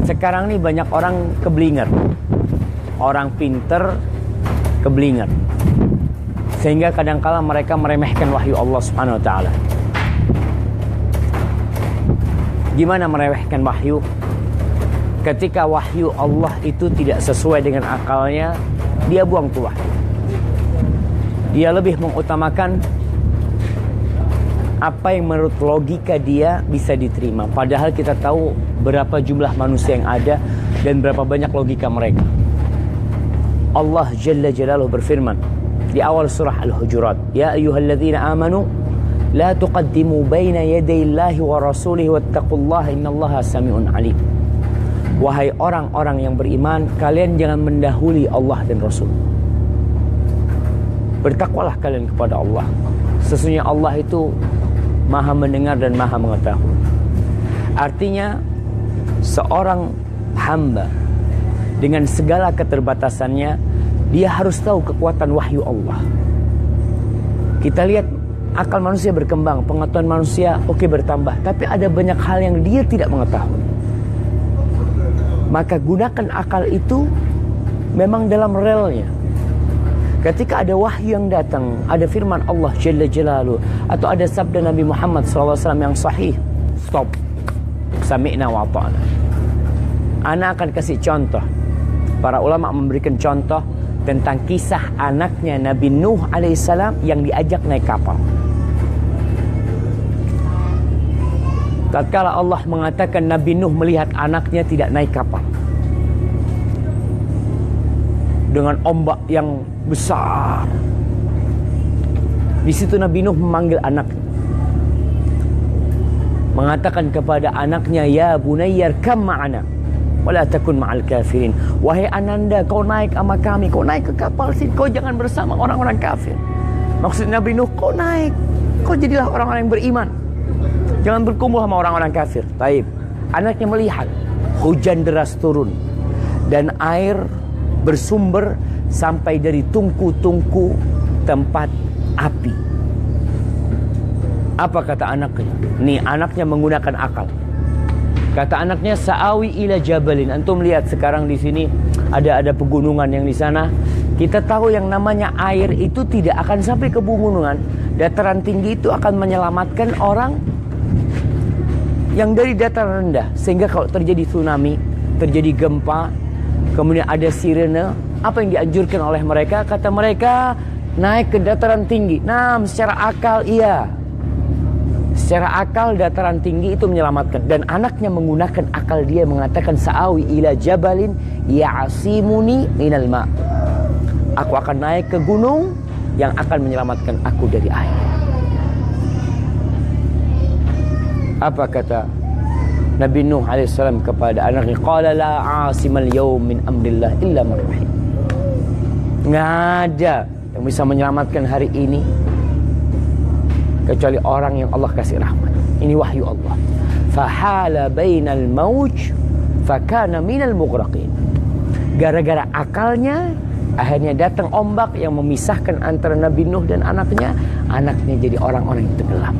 Sekarang nih banyak orang keblinger, orang pinter keblinger, sehingga kadangkala mereka meremehkan wahyu Allah Subhanahu wa taala. Gimana meremehkan wahyu? Ketika wahyu Allah itu tidak sesuai dengan akalnya, dia buang tuh wahyu. Dia lebih mengutamakan apa yang menurut logika dia bisa diterima. Padahal kita tahu berapa jumlah manusia yang ada dan berapa banyak logika mereka. Allah Jalla Jalaluhu berfirman di awal surah Al-Hujurat, Ya ayyuhalladzina amanu la tuqaddimu baina yaday Allahi wa rasulihi wattaqullaha innallaha sami'un alim. Wahai orang-orang yang beriman, kalian jangan mendahului Allah dan Rasul. Bertakwalah kalian kepada Allah. Sesungguhnya Allah itu Maha mendengar dan Maha mengetahui. Artinya seorang hamba dengan segala keterbatasannya, dia harus tahu kekuatan wahyu Allah. Kita lihat akal manusia berkembang, pengetahuan manusia bertambah, tapi ada banyak hal yang dia tidak mengetahui. Maka gunakan akal itu memang dalam relnya. Ketika ada wahyu yang datang, ada firman Allah Jalla Jalaluhu, atau ada sabda Nabi Muhammad SAW yang sahih, stop, sami'na wa ta'na. Ana akan kasih contoh. Para ulama memberikan contoh tentang kisah anaknya Nabi Nuh alaihissalam yang diajak naik kapal. Tatkala Allah mengatakan Nabi Nuh melihat anaknya tidak naik kapal, dengan ombak yang besar. Di situ Nabi Nuh memanggil anaknya, mengatakan kepada anaknya, Ya bunayyar kam ma'ana wala takun ma'al kafirin. Wahai ananda, kau naik sama kami, kau naik ke kapal sini, kau jangan bersama orang-orang kafir. Maksud Nabi Nuh, kau naik, kau jadilah orang-orang yang beriman, jangan berkumpul sama orang-orang kafir. Taib. Anaknya melihat hujan deras turun dan air bersumber sampai dari tungku-tungku tempat api. Apa kata anaknya? Nih, anaknya menggunakan akal. Kata anaknya, Sa'awi ila jabalin. Antum lihat sekarang di sini ada pegunungan yang di sana. Kita tahu yang namanya air itu tidak akan sampai ke pegunungan. Dataran tinggi itu akan menyelamatkan orang yang dari dataran rendah. Sehingga kalau terjadi tsunami, terjadi gempa, kemudian ada sirene, apa yang dianjurkan oleh mereka? Kata mereka, naik ke dataran tinggi. Nah, secara akal iya. Secara akal dataran tinggi itu menyelamatkan. Dan anaknya menggunakan akal dia, mengatakan, Sa'awi ila jabalin ya'asimuni minal ma'. Aku akan naik ke gunung yang akan menyelamatkan aku dari air. Apa kata Nabi Nuh alaihissalam kepada anaknya? Qala la 'asimal yawm min amrillah illa man rahim. Nggak ada yang bisa menyelamatkan hari ini kecuali orang yang Allah kasih rahmat. Ini wahyu Allah. Fahala bainal mauj fakana minal mughraqin. Gara-gara akalnya akhirnya datang ombak yang memisahkan antara Nabi Nuh dan anaknya. Anaknya jadi orang-orang yang tenggelam.